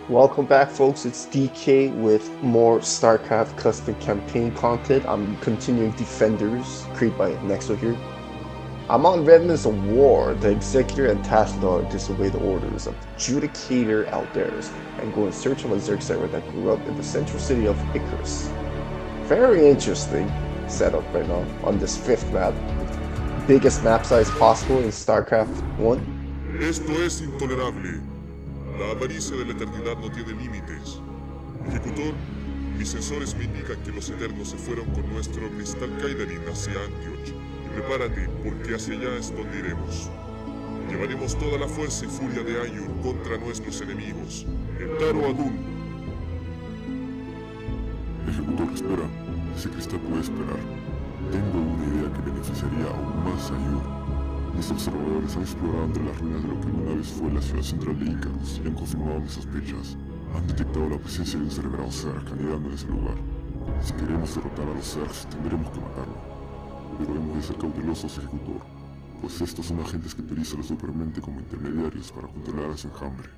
Welcome back, folks. It's DK with more StarCraft custom campaign content. I'm continuing Defenders, created by Nexo here. I'm on Remnants of War. The Executor and Tassadar disobey the orders of the Judicator Aldaris and go in search of a Zerg that grew up in the central city of Icarus. Very interesting setup right now on this 5th map. Biggest map size possible in StarCraft 1. Esto es intolerable. La avaricia de la eternidad no tiene límites. Ejecutor, mis sensores me indican que los Eternos se fueron con nuestro cristal Khaydarin hacia Antioch. Y prepárate, porque hacia allá es donde iremos. Llevaremos toda la fuerza y furia de Ayur contra nuestros enemigos. Entaro Adun. Ejecutor, espera. Ese cristal puede esperar. Tengo una idea que beneficiaría aún más a Ayur. Mis observadores han explorado entre las ruinas de lo que una vez fue la ciudad central de Icarus y han confirmado mis sospechas. Han detectado la presencia de un cerebrado Zerg anidando en ese lugar. Si queremos derrotar a los Zergs, tendremos que matarlo. Pero hemos de ser cautelosos, Ejecutor, pues estos son agentes que utilizan la supermente como intermediarios para controlar a su enjambre.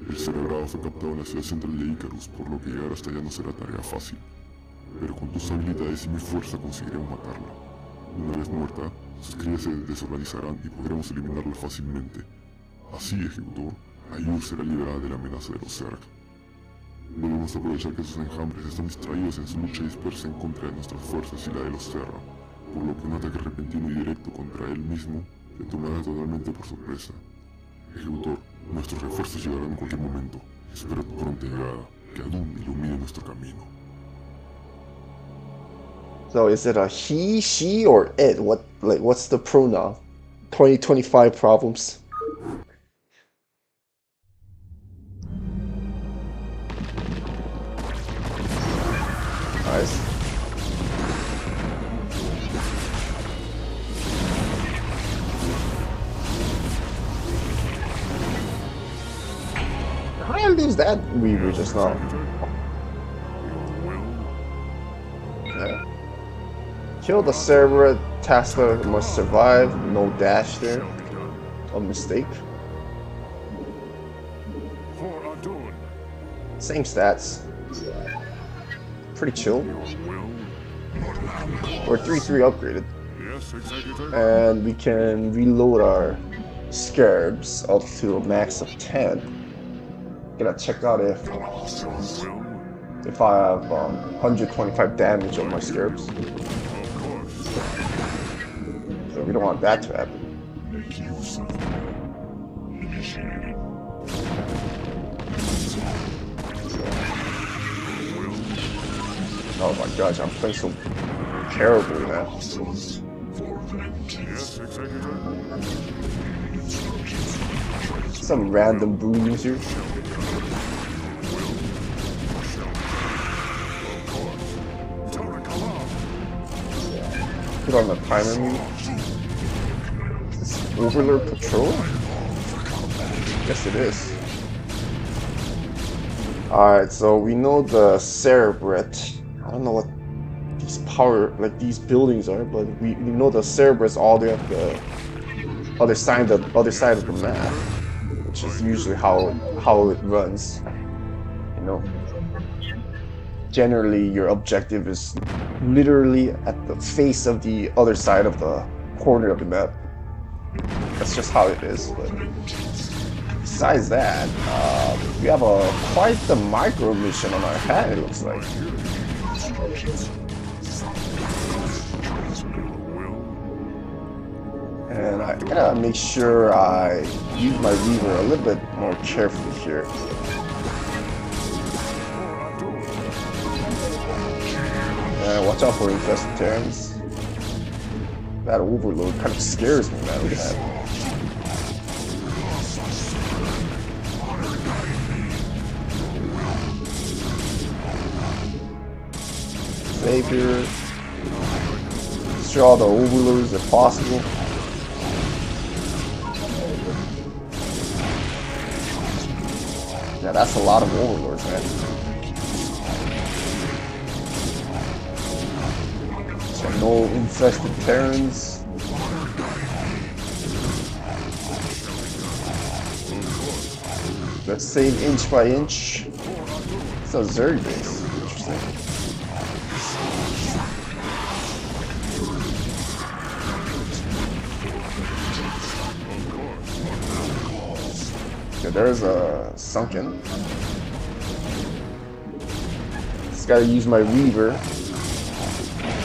El cerebrado fue captado en la ciudad central de Icarus, por lo que llegar hasta allá no será tarea fácil. Pero con tus habilidades y mi fuerza conseguiremos matarla. Una vez muerta, sus crías se desorganizarán y podremos eliminarla fácilmente. Así, Ejecutor, Ayur será liberada de la amenaza de los Zerg. Debemos aprovechar que sus enjambres están distraídos en su lucha dispersa en contra de nuestras fuerzas y la de los Zerg, por lo que un ataque repentino y directo contra él mismo le tomará totalmente por sorpresa. Ejecutor, nuestros refuerzos llegarán en cualquier momento. Espera tu pronta llegada, que Adun ilumine nuestro camino. So is it a he, she, or it? What's the pronoun? 2025 problems. Nice. How did I lose that Weaver just now? Yeah. Kill the Cerberus, Tassadar must survive, no dash there. A mistake. Same stats. Pretty chill. We're 3-3 upgraded. And we can reload our scarabs up to a max of 10. Gotta check out if I have 125 damage on my scarabs. So we don't want that to happen. Oh my gosh, I'm playing so terribly, man. Some random bruiser. Put on the timer mute. Is this Overlord Patrol? Yes, it is. Alright, so we know the Cerebret. I don't know what these these buildings are, but we know the Cerebret's all the way at the other side of the map, which is usually how it runs. You know. Generally, your objective is literally at the face of the other side of the corner of the map. That's just how it is. But besides that, we have quite the micro mission on our hand, it looks like. And I gotta make sure I use my Reaver a little bit more carefully here. Watch out for infested Terrans. That Overload kind of scares me, man. Look at that. Save here. Destroy all the Overlords if possible. Yeah, that's a lot of Overlords, man. No infested Terrans. the same inch by inch. It's a Zerg base. Interesting. Okay, there's a sunken. Just gotta use my Weaver.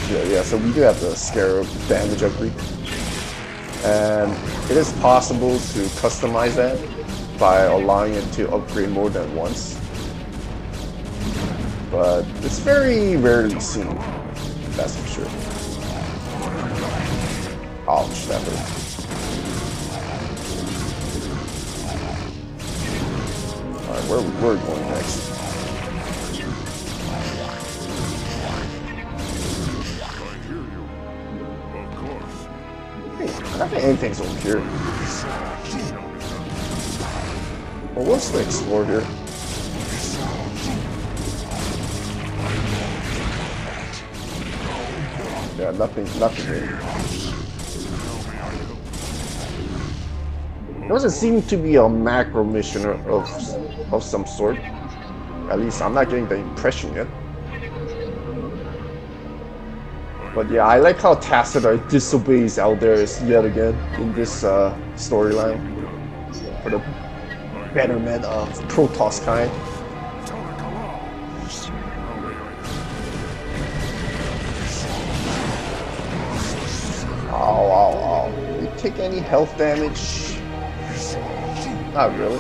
Yeah, so we do have the Scarab damage upgrade. And it is possible to customize that by allowing it to upgrade more than once. But it's very rarely seen, that's for sure. Ouch, that hurt. Alright, where we're going next? I think anything's over here. Well, let's explore here. Yeah, nothing really. There doesn't seem to be a macro mission of some sort. At least I'm not getting the impression yet. But yeah, I like how Tassadar disobeys Aldaris yet again in this storyline for the betterment of Protoss kind. Ow. Did you take any health damage? Not really.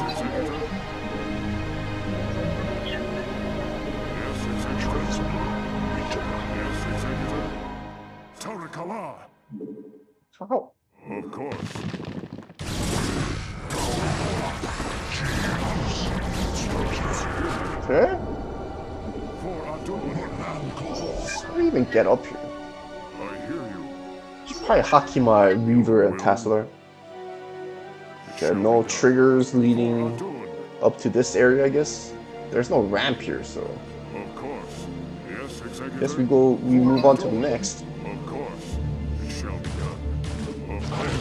Oh. Of course. Okay. How do you even get up here? I hear you. Should probably hockey my Weaver and Tassadar. Okay, no triggers leading up to this area, I guess. There's no ramp here, so. Of course. Yes, Executive. Guess we move on to the next. Of course. It shall be done. Of course.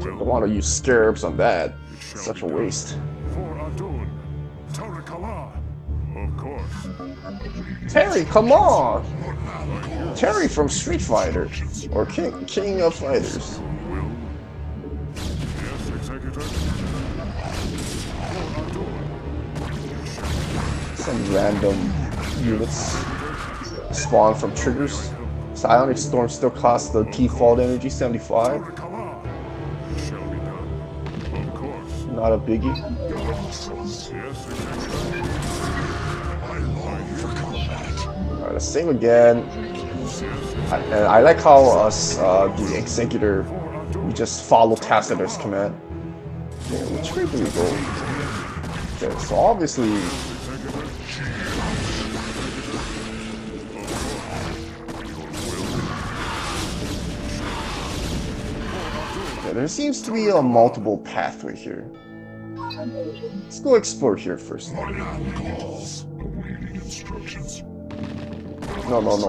Don't want to use scarabs on that. It's such a waste. For Adun. Tarakala. Of course. Terry, come on! Terry from Street Fighter, or King of Fighters. Will. Yes, Executive. Some random units spawn from triggers. Psionic Storm still costs the default energy 75. Not a biggie. Alright, the same again. And I like how us, the Executor, we just follow Tassadar's command. Okay, which way do we go? Okay, so obviously... Okay, there seems to be a multiple pathway here. Let's go explore here first. No,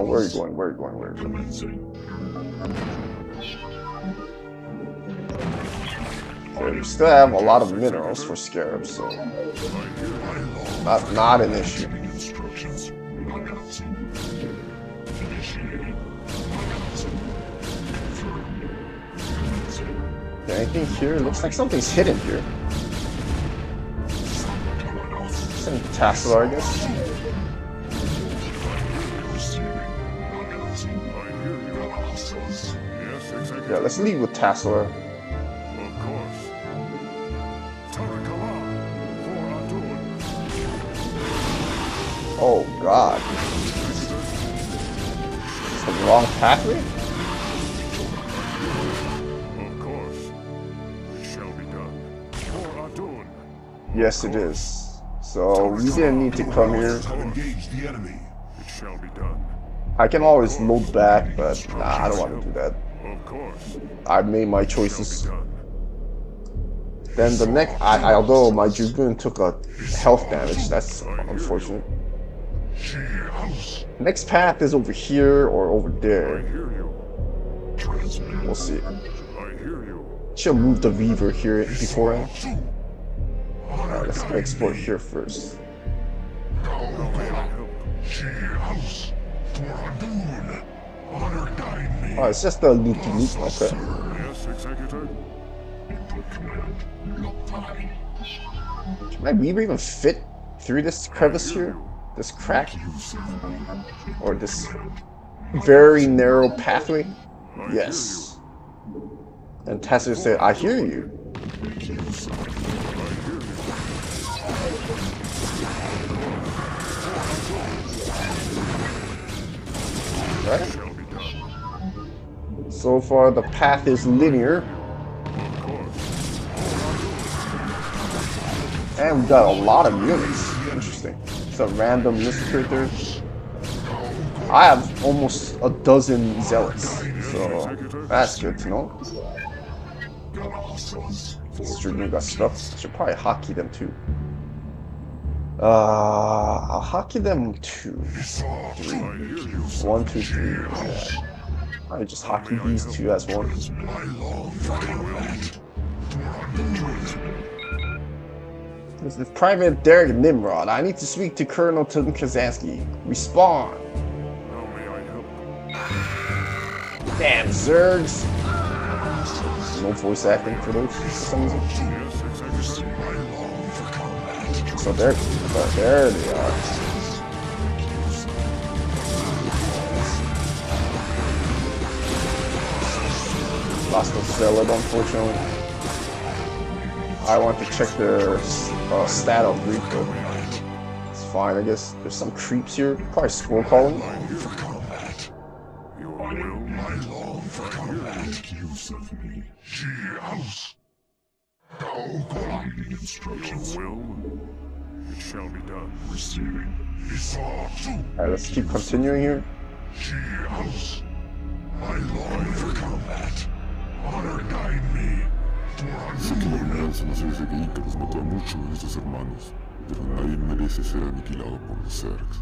where are you going? Where are you going? Okay, we still have a lot of minerals for scarabs, so not an issue. Okay, anything here? It looks like something's hidden here. Some Tassadar, I guess. Yeah, let's lead with Tassadar. Of course. Oh god. It's the wrong pathway? Of course. It shall be done. For Adun. Yes, it is. So we didn't need to come here. Engage the enemy. It shall be done. I can always load back, but nah, I don't want to do that. Of course. I've made my choices. Then the next, although my Dragoon took a health damage, that's unfortunate. Next path is over here or over I there. hear you. We'll see. I hear you. Should move the Reaver here beforehand. Alright, let's go explore here first. Oh, it's just a leaky loop. Okay. Can my Reaver even fit through this crevice here? This crack? Or this very narrow pathway? Yes. And Tassadar said, I hear you. Right? So far the path is linear. And we got a lot of units. Interesting. It's a random list right there. I have almost a dozen zealots, so that's good to know. Student got stuff. I should probably hockey them too. I'll hockey them 2, 3. 1, 2, 3. Yeah. I just hockey these 2 as one. This is Private Derek Nimrod. I need to speak to Colonel Tim Kazansky. Respond. Damn Zergs. No voice acting for those for some reason. So there they are. Lost the zealot, unfortunately. I want to check their stat of Greek, but it's fine, I guess. There's some creeps here. Probably scroll column. Alright, let's keep continuing here. Sé que la venganza no se dice que Icarus mató a muchos de sus hermanos, pero nadie merece ser aniquilado por los Zergs.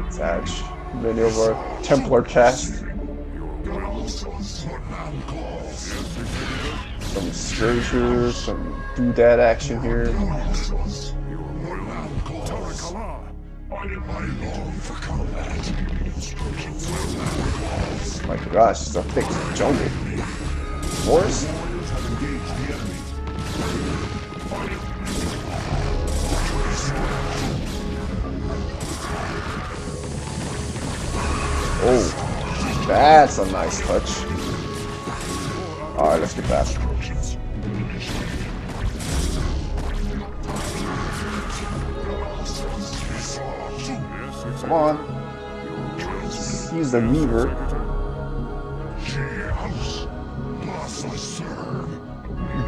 Satch. Many of our Templar cast. Some Scourger, some doodad action here. My gosh, it's a thick jungle. Forest? Oh, that's a nice touch. Alright, let's get back. Come on. Let's use the Reaver.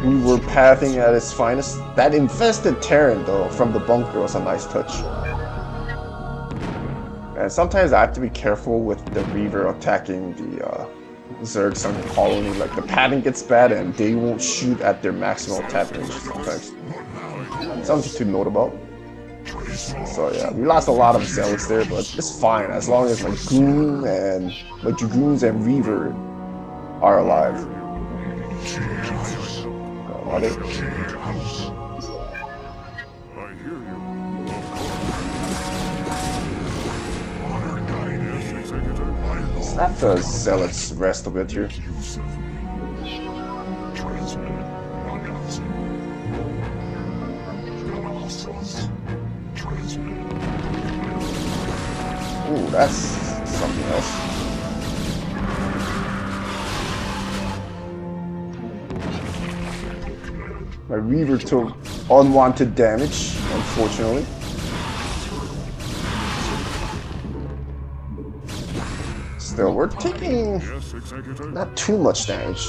We were pathing at its finest. That infested Terran, though, from the bunker was a nice touch. And sometimes I have to be careful with the Reaver attacking the Zergs on the colony. Like, the padding gets bad and they won't shoot at their maximum attack range sometimes. Something to note about. So yeah, we lost a lot of zealots there, but it's fine as long as my goon and my dragoons and Reaver are alive. Are they? Let's let the zealots rest a bit here. Ooh, that's something else. My Reaver took unwanted damage, unfortunately. Still, we're taking not too much damage.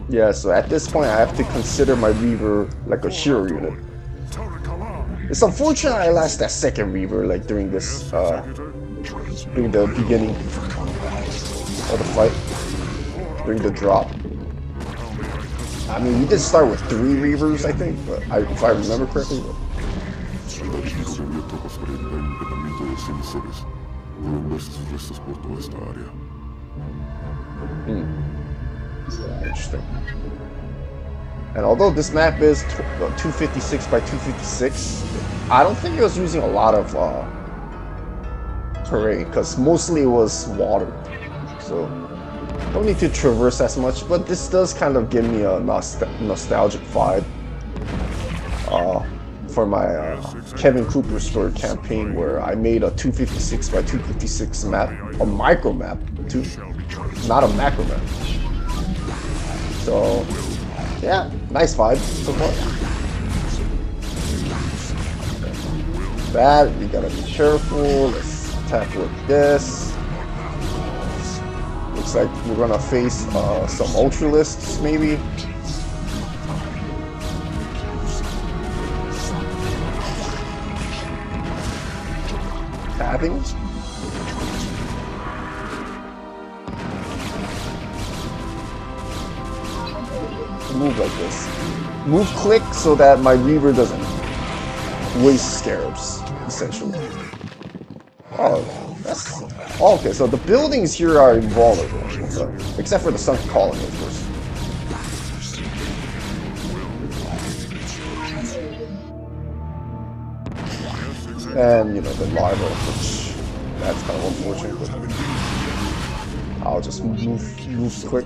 Yeah, so at this point I have to consider my Reaver like a hero unit. It's unfortunate I lost that second Reaver like during this during the beginning of the fight. During the drop. I mean, we did start with 3 Reavers, I think, but if I remember correctly. But... Pueden verse sus restos por toda esta área. Interesting. And although this map is 256 by 256, I don't think it was using a lot of terrain, because mostly it was water. So don't need to traverse as much, but this does kind of give me a nostalgic vibe for my Kevin Cooper story campaign, where I made a 256 by 256 map, a micro map too, not a macro map. So yeah, nice vibe so far. That, we gotta be careful. Let's attack with this. Looks like we're gonna face some ultralists maybe. Tapping. Move like this. Move click so that my Reaver doesn't waste scarabs, essentially. Oh, that's... Oh, okay, so the buildings here are invulnerable, so, except for the sunken colony, of course. And, you know, the larva, which... That's kind of unfortunate, but... I'll just move quick.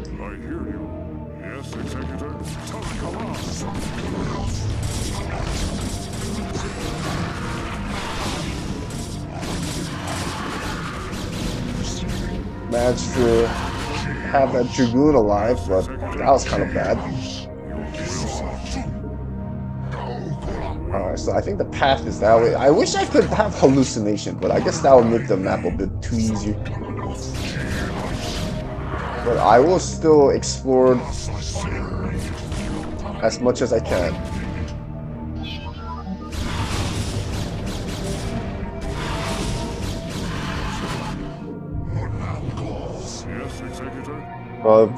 Managed to have that Dragoon alive, but that was kind of bad. Alright, so I think the path is that way. I wish I could have hallucination, but I guess that would make the map a bit too easy. But I will still explore as much as I can.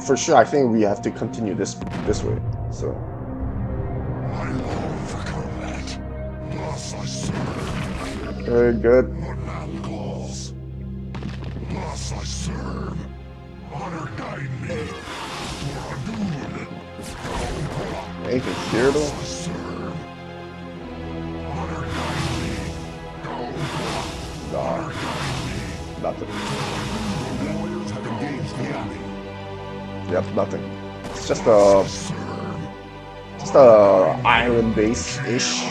For sure, I think we have to continue this way. So. Very good. Anything here though? Nah, nothing. Yep, nothing. It's just a iron base-ish.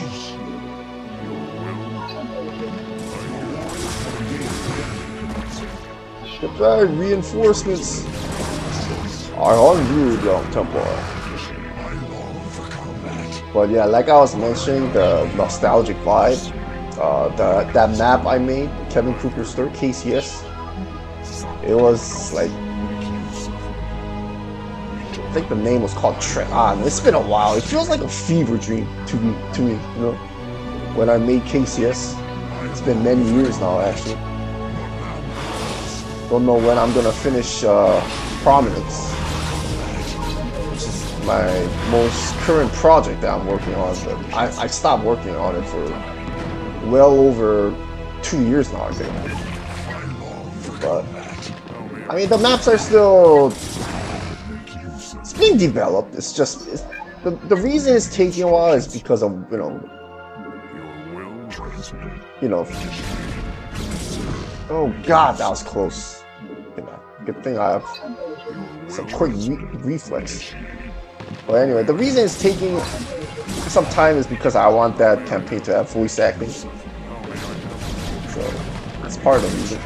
The reinforcements are on route, young Templar. But yeah, like I was mentioning, the nostalgic vibe, that map I made, Kevin Cooper story, KCS, it was like, I think the name was called it's been a while. It feels like a fever dream to me, you know, when I made KCS. It's been many years now, actually. Don't know when I'm gonna finish Prominence, which is my most current project that I'm working on, but I stopped working on it for well over 2 years now, I think. But I mean, the maps are still, it's being developed. It's just the reason it's taking a while is because of, you know. Oh god, that was close. You know, good thing I have some quick reflex. But anyway, the reason it's taking some time is because I want that campaign to have voice acting. So that's part of the reason.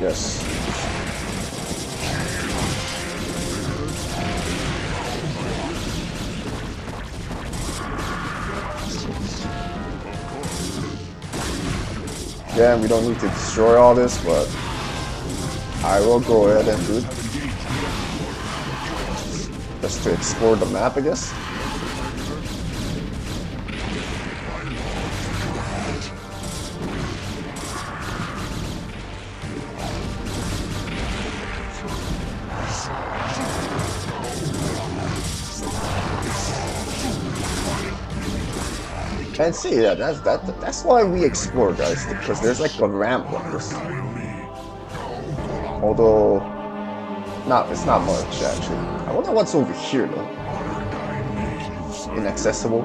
Yes. Yeah, we don't need to destroy all this, but I will go ahead and do it. Just to explore the map, I guess. And see, yeah, that's why we explore, guys, because there's like a ramp on this. Although, it's not much actually. I wonder what's over here though. Inaccessible.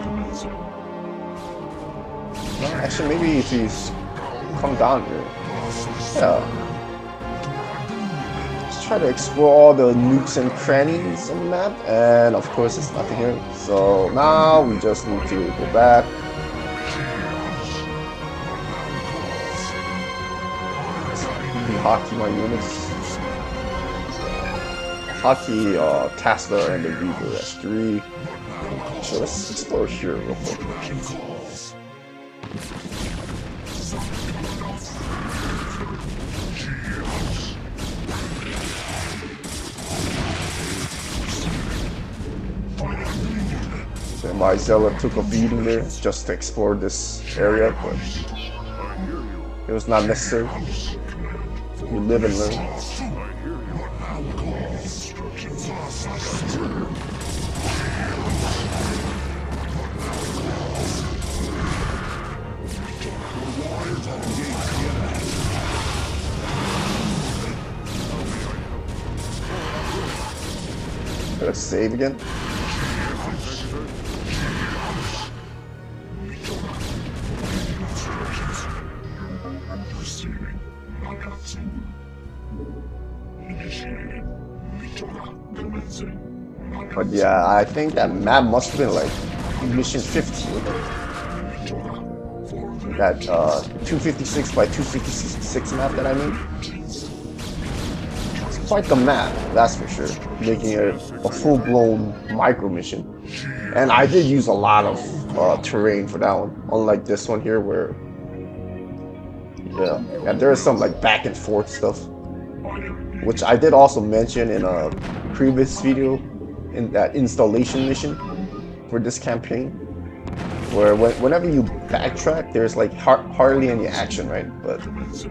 No, actually, maybe if you come down here, yeah. Let's try to explore all the nooks and crannies on the map, and of course, it's nothing here. So now we just need to go back. Hockey my units. Hockey, Tassadar and the Reaver, that's 3. So let's explore here real quick. So my Zealot took a beating there just to explore this area, but it was not necessary. You live and learn. Let's save again. But yeah, I think that map must have been like mission 15. That 256 by 256 map that I made. It's quite the map, that's for sure. Making it a full-blown micro mission. And I did use a lot of terrain for that one, unlike this one here where yeah, there's some like back and forth stuff, which I did also mention in a previous video in that installation mission for this campaign, where whenever you backtrack, there's like hardly any action, right? But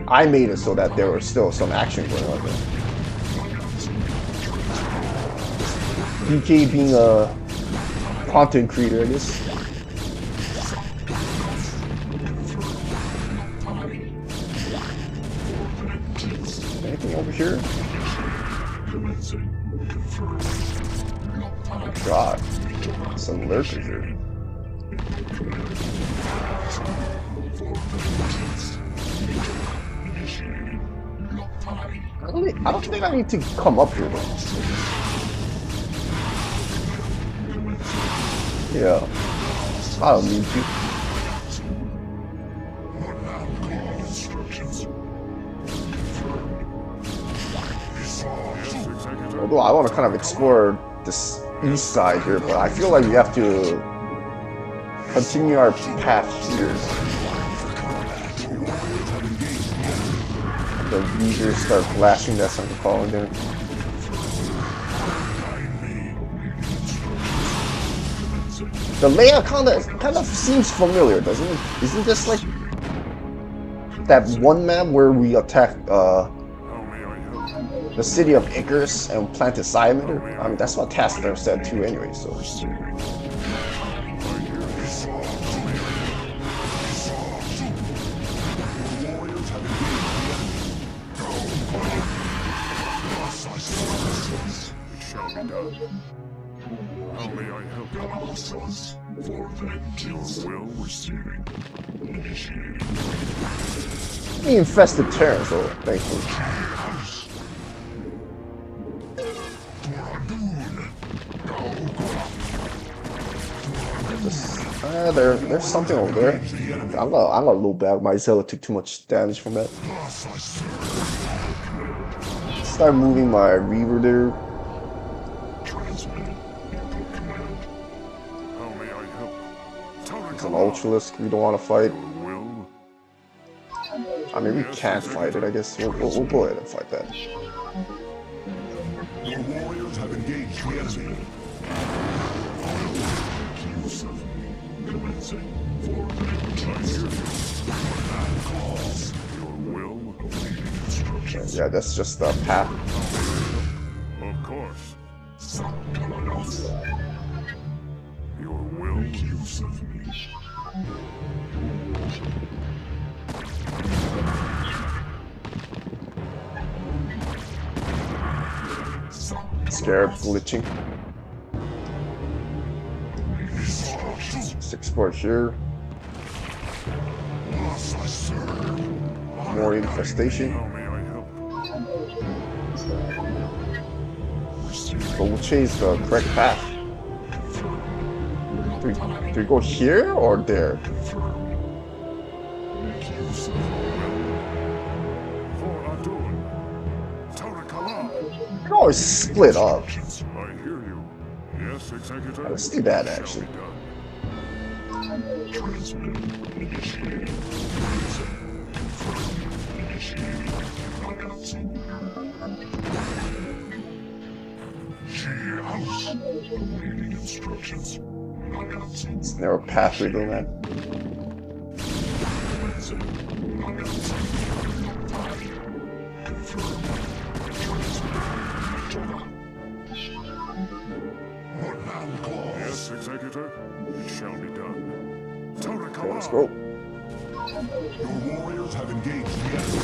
I made it so that there was still some action going on there. DK being a content creator, I guess. Anything over here? Oh God, some lurkers here. I don't think I need to come up here though. Yeah, I don't need to. Although I want to kind of explore this east side here, but I feel like we have to continue our path here. The Reavers start flashing, that's what I'm calling there. The layout kind of seems familiar, doesn't it? Isn't this like that one map where we attacked the city of Icarus and planted Cylinder? I mean, that's what Tassadar said too anyway, so. How may I help you? The infested terrain, so thankfully. There's something over there. I'm a little bad. My Zealot took too much damage from that. Start moving my Reaver there. It's an Ultralisk we don't want to fight. I mean, we can't fight it, I guess. We'll go ahead and fight that. Your warriors have engaged the enemy. Yeah, that's just the path. Of course. Your will. Scarab glitching. 6 for here. More infestation. But we'll chase the correct path. Do we go here or there? We can always split up. I hear you. Yes, Executor. Let's do that actually. It's a narrow pathway though, man. Yes, Executor. It shall be done. Okay, let's go. Your warriors have engaged the enemy.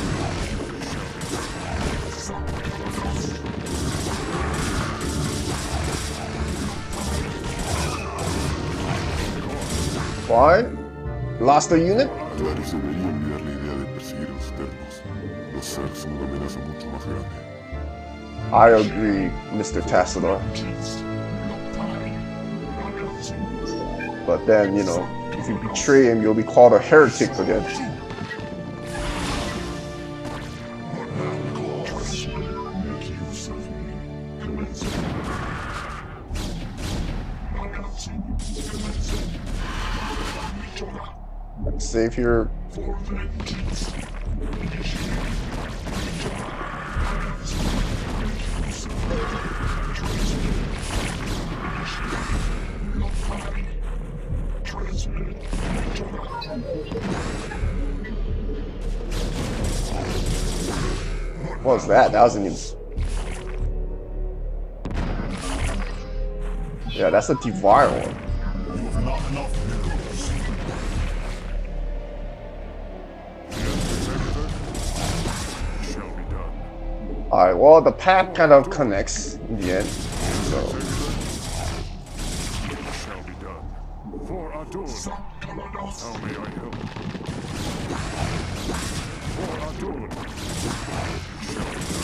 Fine. Lost a unit? Aldaris debería olvidar la idea de perseguir a los Eternos. Los Zerg son una amenaza mucho más grande. I agree, Mr. Tassadar. But then, you know, if you betray him, you'll be called a heretic again. Save here. What was that? That wasn't even... Yeah, that's a Divine one. Alright, well, the path kind of connects in the end, so... Shall be done. For Adun. How may I help? For Adun. Shall be done. For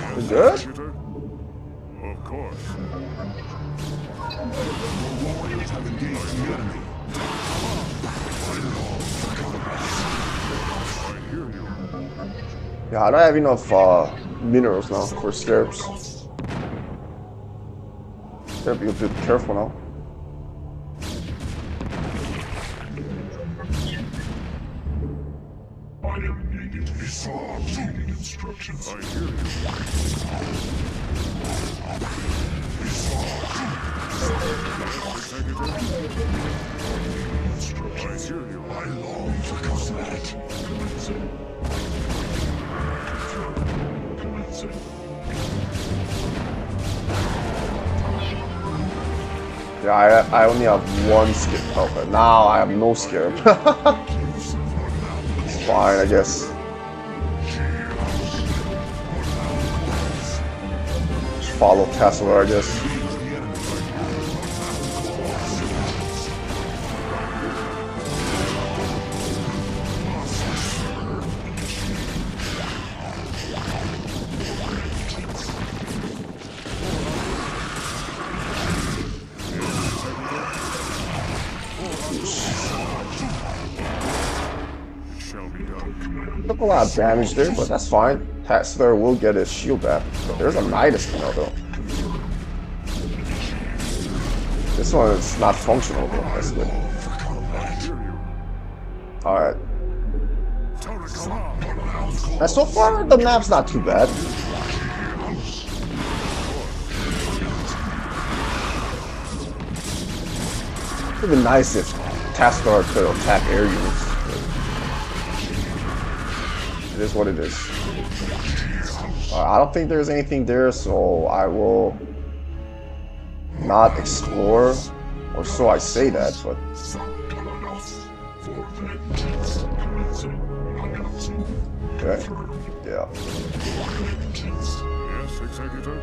Adun. We good? Of course. Warriors have engaged the enemy. I hear you. Yeah, I don't have enough minerals now for scarabs. Gotta be a bit careful now. I am needed to be solved. Instructions. I hear you. I hear you. I long for combat. Yeah, I only have one skip helper. Now I have no scarab. It's fine, I guess. Just follow Tassadar, I guess. Took a lot of damage there, but that's fine. Tassadar will get his shield back. There's a Nidus now, though. This one is not functional, though. That's good. Alright. And so far, the map's not too bad. It would be nice if Tassadar could attack air units. It is what it is. I don't think there's anything there, so I will not explore, or so I say that, but... Okay, yeah. Yes, Executor.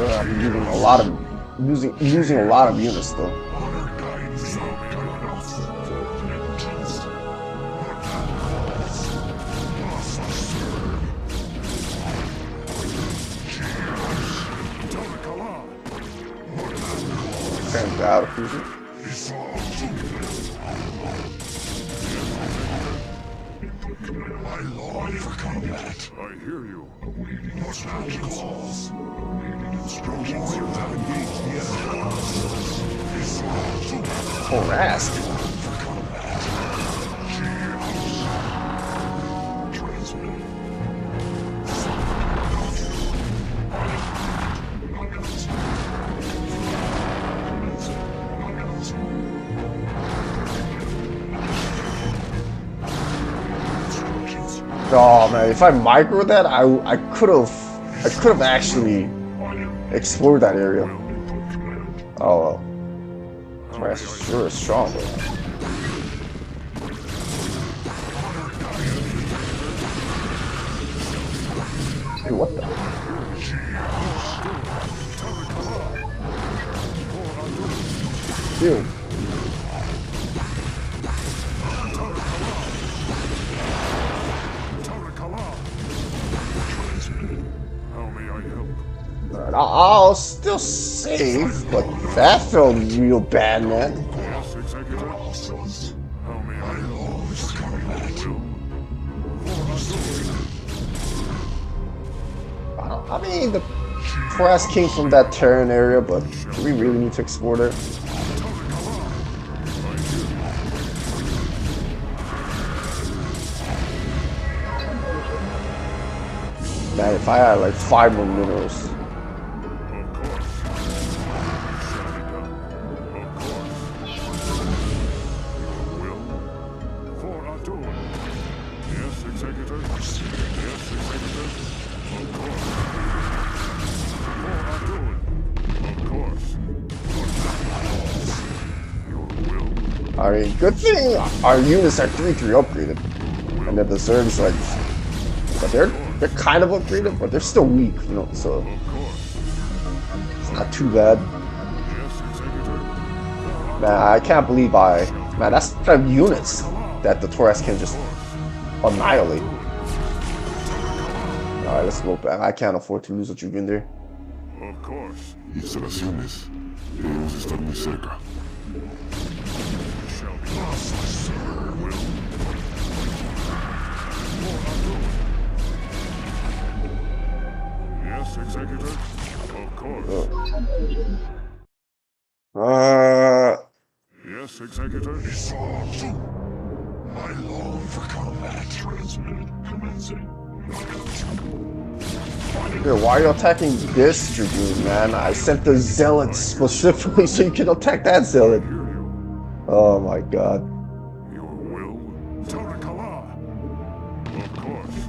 I'm using a lot of using a lot of units though. Send out of fusion. I long for combat. I hear you. Oh, Rask. Oh man, if I micro that, I could have actually explored that area. Oh well. Rask sure is strong though. Dude, what the? Dude. I'll still save, but that felt real bad, man. I mean, the press came from that Terran area, but do we really need to explore there? Man, if I had like 5 more minerals. I mean, good thing our units are 3-3 upgraded, and then the Zerg's like, but they're kind of upgraded, but they're still weak, you know. So it's not too bad. Man, I can't believe man, that's 5 units that the Taurus can just annihilate. All right, let's go back. I can't afford to lose a Jugen there. Of course. Instalaciones. Debemos estar muy cerca. Yes, Executor. Of course. Yes, Executor. I long for combat. Transmitted. Commencing. Dude, why are you attacking this Dragoon, man? I sent the Zealot specifically so you can attack that Zealot. Oh my god. Your will? Tarakala. Of course.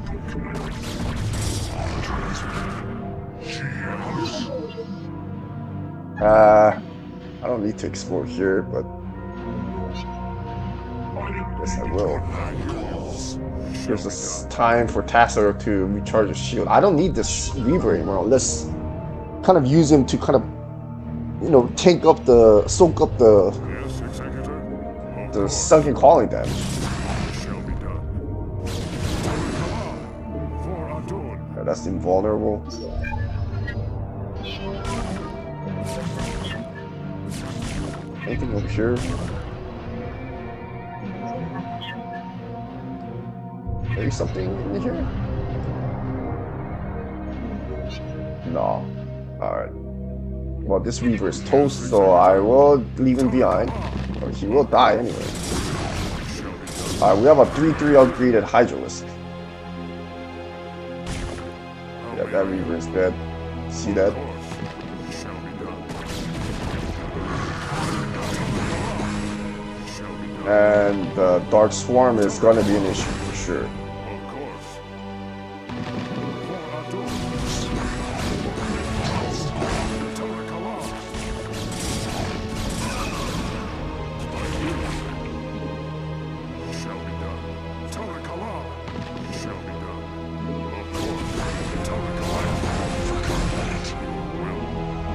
I don't need to explore here, but yes, I will. There's a time for Tassadar to recharge his shield. I don't need this Reaver anymore. Let's kind of use him to kind of, you know, soak up the sunken calling damage. Yeah, that's invulnerable. Anything over here? Maybe something in here? No. Alright. Well, this Reaver is toast, so I will leave him behind. Or he will die anyway. Alright, we have a 3-3 upgraded Hydralisk. Yeah, that Reaver is dead. See that? And the Dark Swarm is gonna be an issue for sure.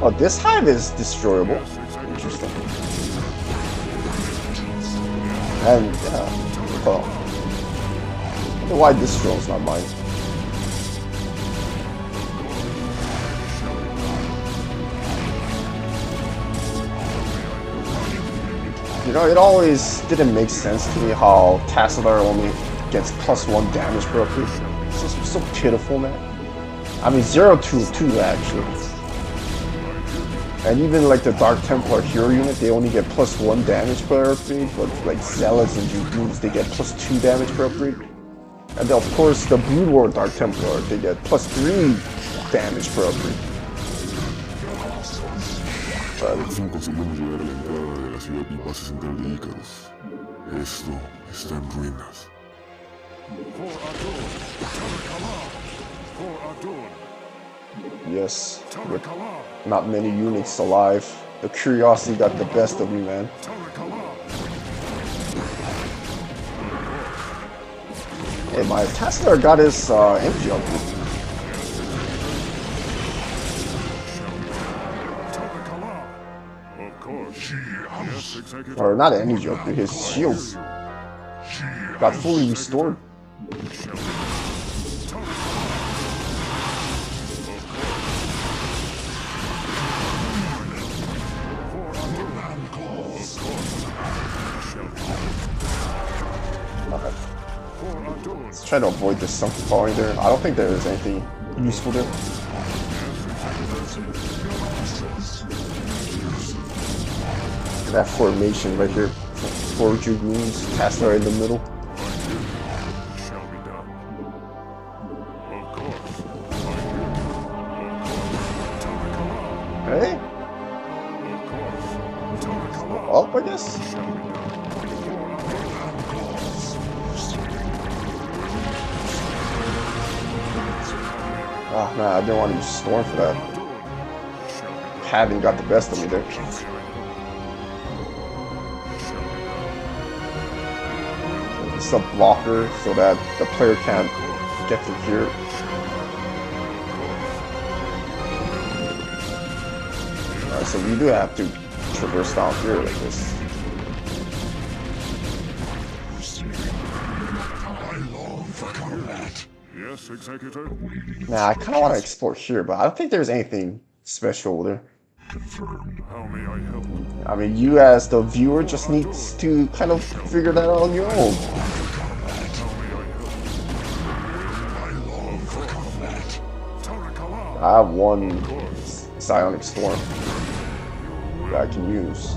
Oh, this hive is destroyable. Interesting. And yeah, well, I wonder why this drone's not mine. You know, it always didn't make sense to me how Tassadar only gets +1 damage per upgrade. It's just so pitiful, man. I mean, 0-2 actually. And even like the Dark Templar hero unit, they only get +1 damage per upgrade, but like Zealots and Dragoons, they get +2 damage per upgrade. And then of course the Brood War Dark Templar, they get +3 damage per upgrade. Por fin conseguimos llegar a la entrada de la ciudad y base central de Icarus. Esto está en ruinas. Yes, with not many units alive. The curiosity got the best of me, man. Hey, my Tassadar got his energy upgrade. Or not energy upgrade, his shields got fully restored. Let's try to avoid this sunken falling there. I don't think there is anything useful there. That formation right here, 4 Dragoons, Tassadar in the middle. Hey? Up, I guess? Ah, man, I didn't want to use Storm for that. Padding got the best of me there. It's a blocker so that the player can't get through here. Alright, so we do have to traverse down here like this. Yes, Executor. Nah, I kind of want to explore here, but I don't think there's anything special over there. How may I help? I mean, you as the viewer just needs to kind of figure that out on your own. I have one Psionic Storm that I can use.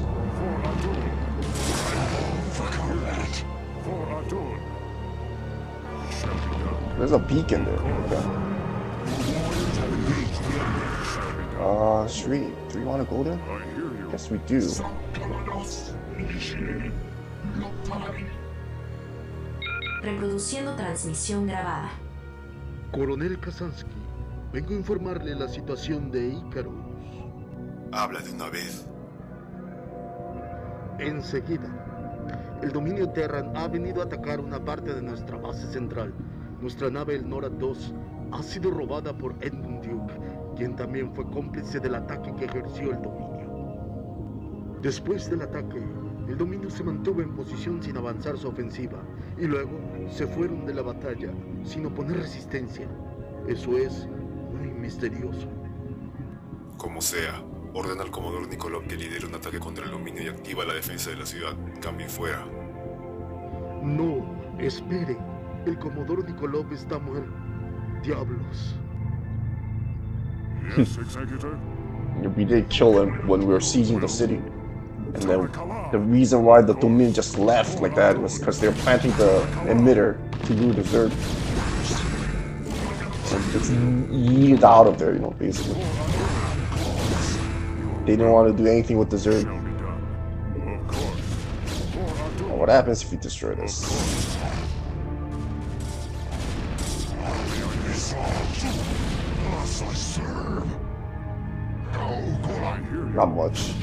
There's a beacon there. Okay. Do we want to go there? Yes, we do. Reproduciendo transmisión grabada. Coronel Kasansky, vengo a informarle la situación de Icarus. Habla de una vez. Enseguida. El dominio Terran ha venido a atacar una parte de nuestra base central. Nuestra nave El Nora 2 ha sido robada por Edmund Duke, quien también fue cómplice del ataque que ejerció el dominio. Después del ataque, el dominio se mantuvo en posición sin avanzar su ofensiva, y luego se fueron de la batalla sin oponer resistencia. Eso es muy misterioso. Como sea, ordena al comodoro Nikolov que lidere un ataque contra el dominio y activa la defensa de la ciudad. Cambien fuera. No, espere. El comodoro Nikolov está muerto. Diablos. Yes, Executor. We did kill him when we were sieging the city. And then the reason why the Dominion just left like that was because they're planting the emitter to lure the Zerg. So just yeeted out of there, you know, basically. They didn't want to do anything with the Zerg. Well, what happens if you destroy this? Not much.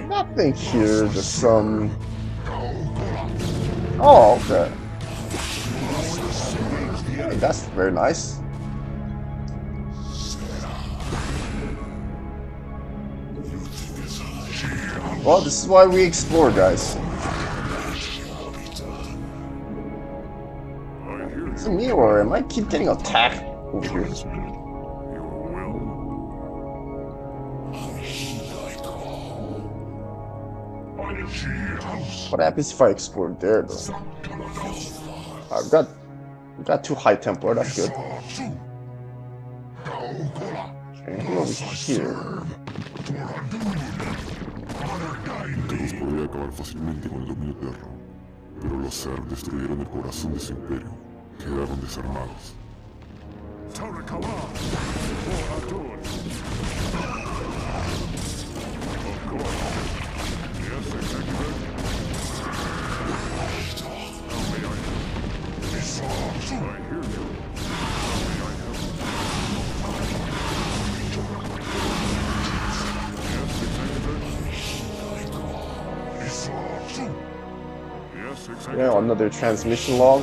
Nothing here, just some... Oh, okay. Hey, that's very nice. Well, this is why we explore, guys. Is it me or am I keep getting attacked over here? What happens if I explore there, though? I've got too high tempo. That's good. Okay, over here. Todos podría acabar fácilmente con el dominio Terra, pero los Zerg destruyeron el corazón de su imperio. Quedaron desarmados. Yeah, another transmission log.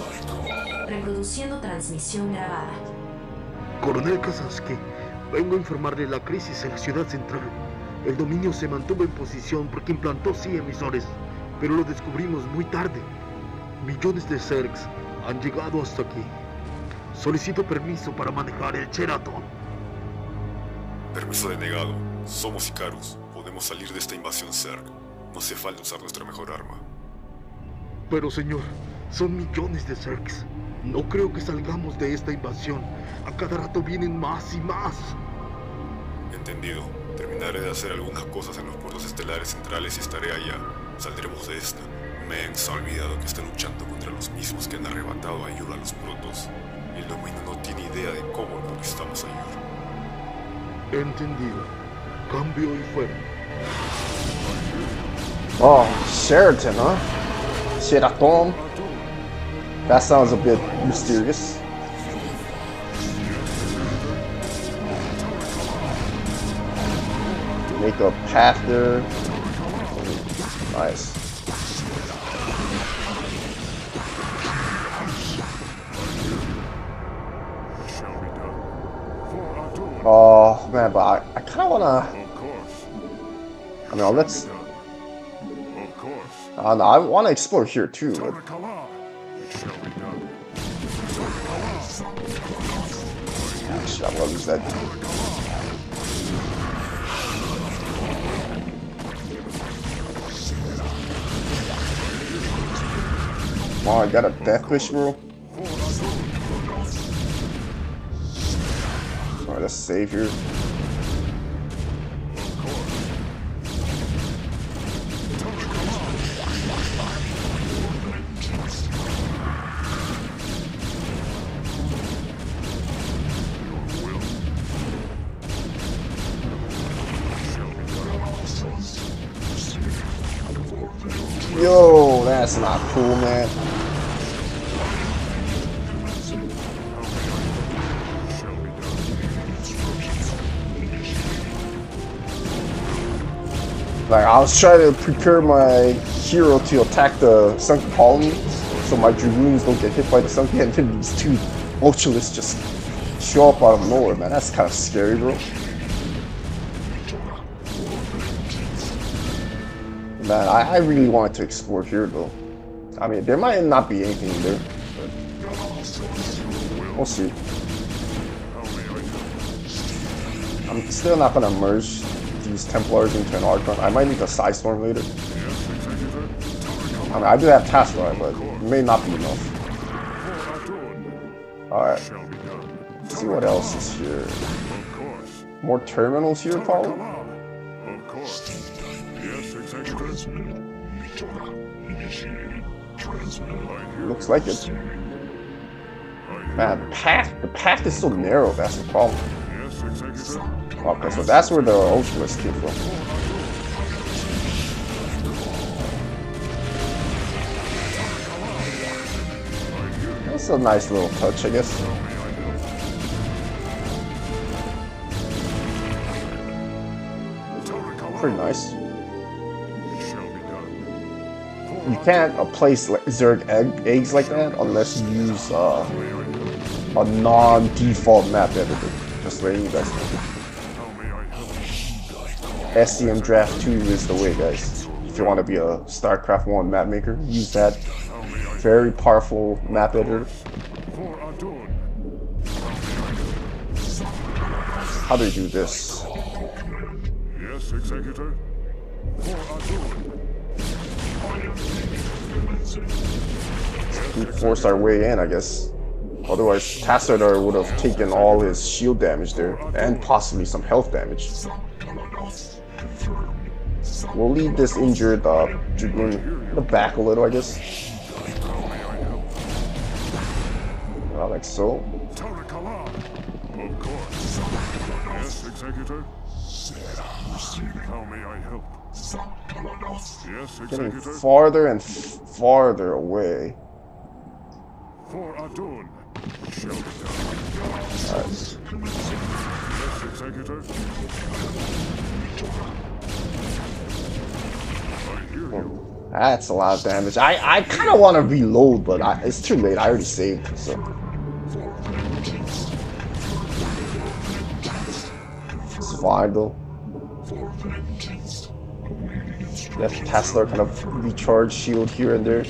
Reproduciendo transmisión grabada. Coronel Kazaski, vengo a informarle la crisis en la ciudad central. El dominio se mantuvo en posición porque implantó sí emisores, pero lo descubrimos muy tarde. Millones de Zergs han llegado hasta aquí. Solicito permiso para manejar el Sheraton. Permiso denegado. Somos Icarus. Podemos salir de esta invasión Zerg. No hace falta usar nuestra mejor arma. Pero señor, son millones de Zergs. No creo que salgamos de esta invasión. A cada rato vienen más y más. Entendido. Terminaré de hacer algunas cosas en los puertos estelares centrales y estaré allá. Saldremos de esta. Men se ha olvidado que está luchando contra los mismos que han arrebatado ayuda a los protos. El dominio no tiene idea de cómo conquistamos ayuda. Entendido. Cambio y fuera. Oh, Sheraton, huh? Sheraton. That sounds a bit mysterious. Make a path there. Nice. Oh man, but I kind of wanna. I mean, let's. I want to explore here too. But... Actually, I'm gonna lose that. Oh, I got a death wish, bro. Alright, let's save here. Yo, that's not cool, man. Like, I was trying to prepare my hero to attack the sunken colony so my dragoons don't get hit by the sunken, and then these two ultralists just show up out of nowhere, man. That's kind of scary, bro. Man, I really wanted to explore here, though. I mean, there might not be anything there, but we'll see. I'm still not gonna merge these Templars into an Archon. I might need a Psystorm later. I mean, I do have Tassadar, but it may not be enough. Alright. Let's see what else is here. More terminals here, probably? Of course. Yes, Executor. Looks like it. Man, the path is so narrow, that's the problem. Yes, Executor. Okay, so that's where the Ultras came from. That's a nice little touch, I guess. Pretty nice. You can't place like Zerg eggs like that unless you use a non-default map editor. Just letting you guys know. SCM Draft 2 is the way, guys. If you want to be a StarCraft 1 map maker, use that very powerful map editor. How do you do this? Yes, Executor. We force our way in, I guess. Otherwise, Tassadar would have taken all his shield damage there, and possibly some health damage. We'll leave this injured Dragoon in the back a little, I guess. Like so. Of course. Yes, Executor. How may I help? Yes, Getting Executor. farther and farther away. For Adun. Shall be done. Alright. Yes, Executor. I hear you. That's a lot of damage. I kind of want to reload, but it's too late. I already saved, so. It's fine, though. Let Tassadar kind of recharge shield here and there.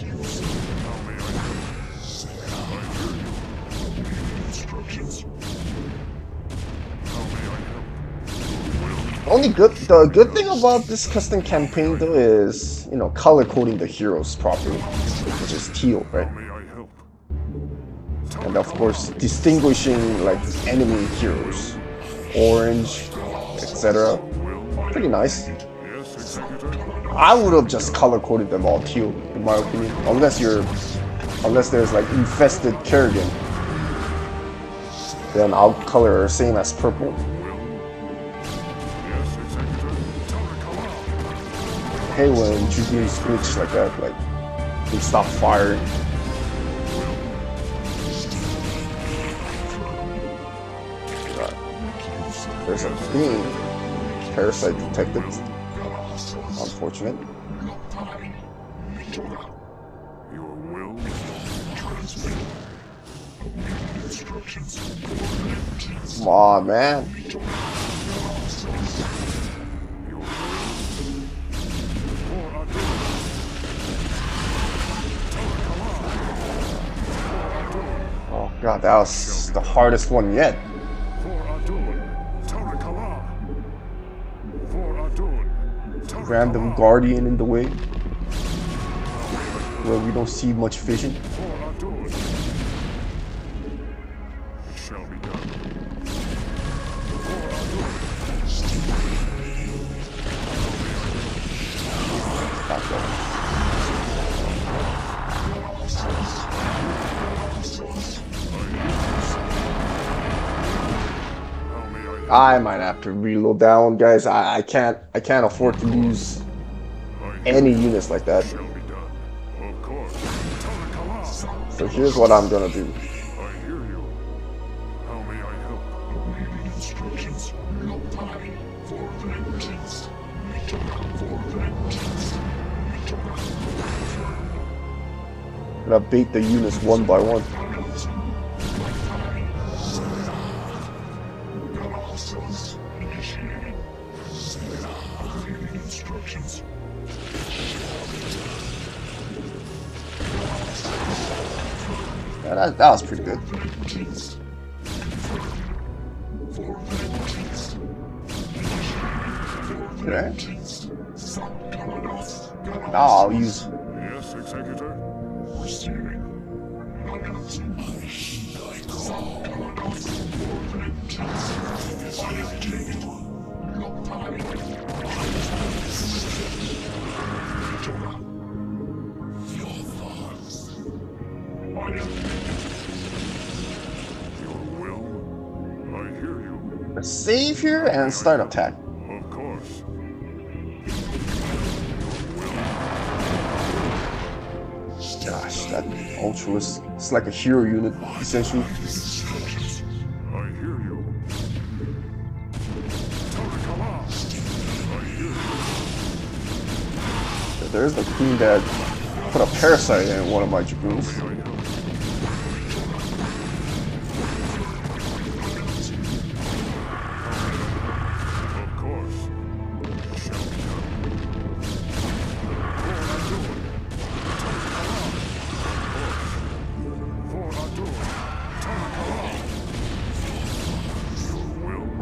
The good thing about this custom campaign though is, you know, color coding the heroes properly, which is teal, right? And of course, distinguishing like enemy heroes, orange, etc. Pretty nice. I would have just color coded them all teal, in my opinion, unless there's like infested Kerrigan. Then I'll color her same as purple. Hey, when Dragoons glitch like that, like they stop firing. Right. There's a green parasite detected. Unfortunate. Your will. Come on, man. Oh god, that was the hardest one yet. Random guardian in the way, where we don't see much vision. I might have to reload that one, guys. I can't afford to lose any units like that. So here's what I'm gonna do. I'm gonna bait the units one by one. Yeah, that was pretty good. Right. Now I'll use. Yes, Executor? Your will? I hear you. Save here and start attack. Of course. Gosh, that Ultra it's like a hero unit, essentially. I hear you. There's the queen that put a parasite in one of my dragoons. Of course.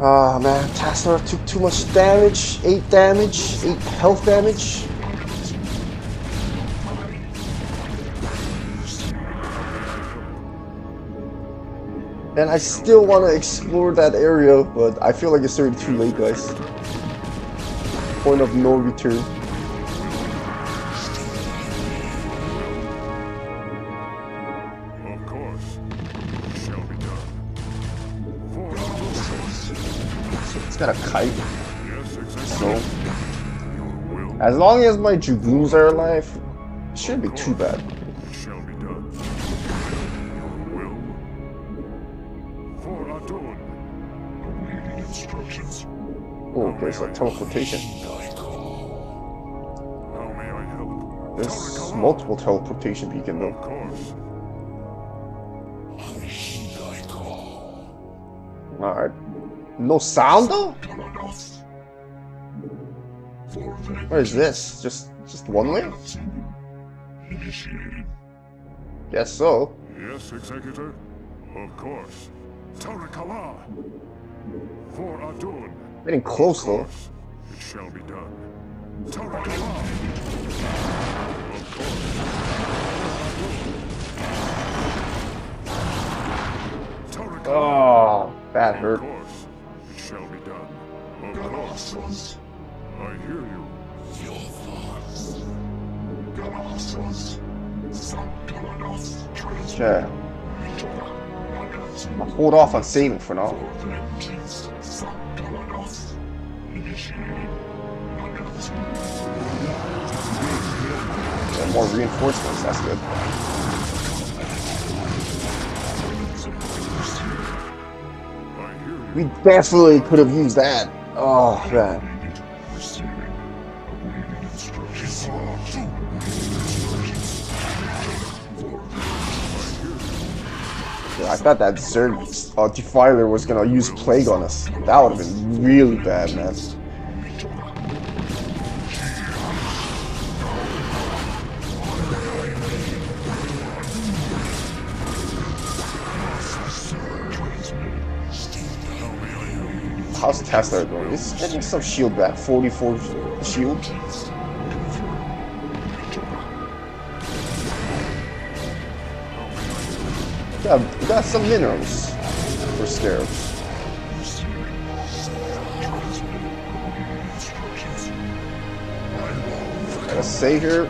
Ah man, Tassadar took too much damage. 8 damage, 8 health damage. And I still want to explore that area, but I feel like it's already too late, guys. Point of no return. Of course. Shall be done. It's got a kite, Yes, Executor. so Your will as long as my dragoons are alive, it shouldn't be too bad. shall be done. Your will for Adon. Awaiting instructions. Oh, okay, so teleportation. How may I help? There's multiple teleportation beacon Of though. course. Alright. No sound though? What is this? Just one way? Guess so. Yes, Executor. Of course. Tarakala. For Adon. Getting close though. It shall be done. Tarakala. Of course. Tarakala. Oh, that Of hurt. course. It shall be done. Of course. I hear you. Okay. I'll hold off on saving for now. Yeah, more reinforcements, that's good. We definitely could have used that. Oh, man. Yeah, I thought that Zerg Defiler was gonna use Plague on us. That would have been really bad, man. How's Tassadar going? He's getting some shield back. 44 shield. Yeah, we got some minerals for scarabs. Gotta say here.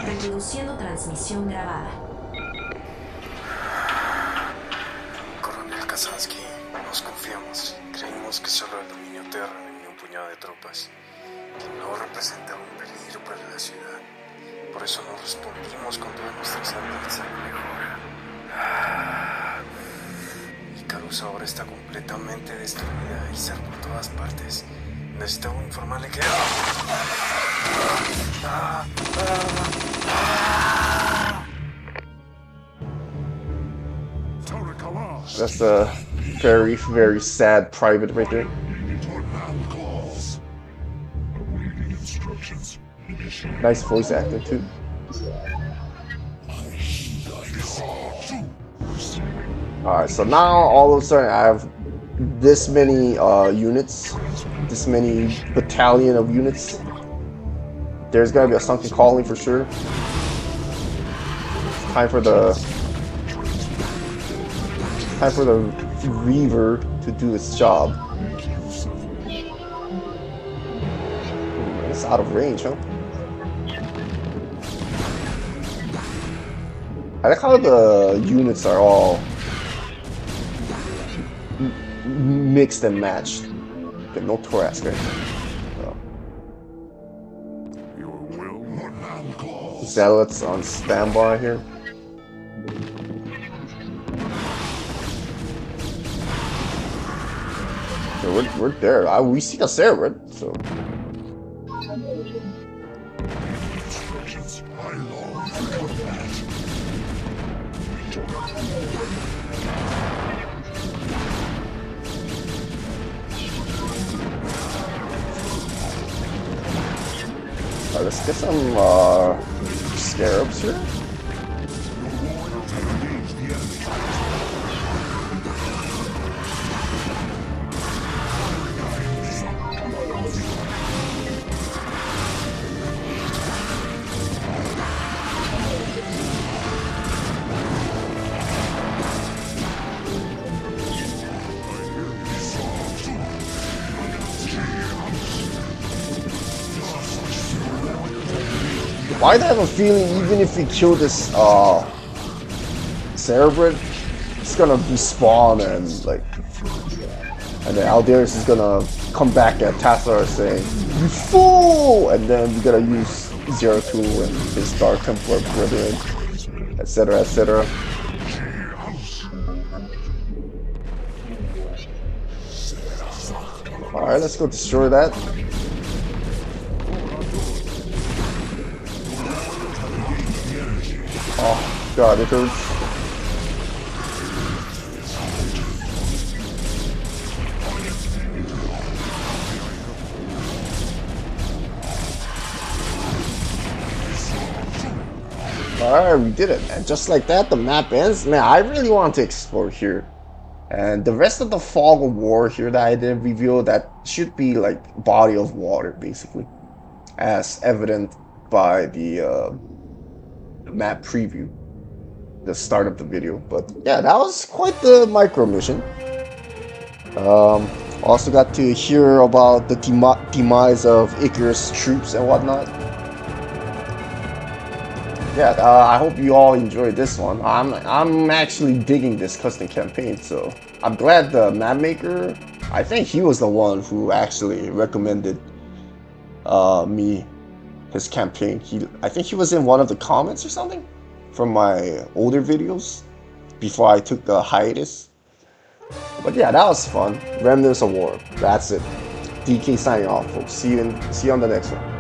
Reproduciendo transmisión grabada. Coronel Kazansky, nos confiamos. Creímos que solo el dominio Terran y un puñado de tropas, que no representa un peligro para la ciudad. Por eso nos respondimos con todas nuestras armas de mejora. Icarus ahora está completamente destruida y cerca por todas partes. Necesitamos informarle que... That's a very, very sad private right there. Nice voice acting too. Alright, so now all of a sudden I have this many units, this many battalion of units. There's gonna be a sunken colony for sure. Time for the Reaver to do its job. It's out of range, huh? I like how the units are all mixed and matched. Okay, no thorax, right? Zealots on standby here. Yeah, we're there. We see a Sheraton, so. Alright, let's get some scarabs here. Why do I have a feeling even if we kill this Cerebrate, it's gonna respawn and like, and then Aldaris is gonna come back at Tassadar saying, "You fool!" And then we gotta use Sheraton and his Dark Templar brethren, etc., etc. All right, let's go destroy that. Oh god, it hurts. Alright, we did it, and just like that, the map ends. Man, I really want to explore here. And the rest of the Fog of War here that I didn't reveal, that should be like body of water, basically. As evident by the map preview, the start of the video. But yeah, that was quite the micro mission. Also got to hear about the demise of Icarus troops and whatnot. Yeah, I hope you all enjoyed this one. I'm actually digging this custom campaign, so I'm glad the map maker, I think he was the one who actually recommended me his campaign. I think he was in one of the comments or something from my older videos before I took the hiatus. But yeah, that was fun. Remnants of War. That's it. DK signing off, folks. See you on the next one.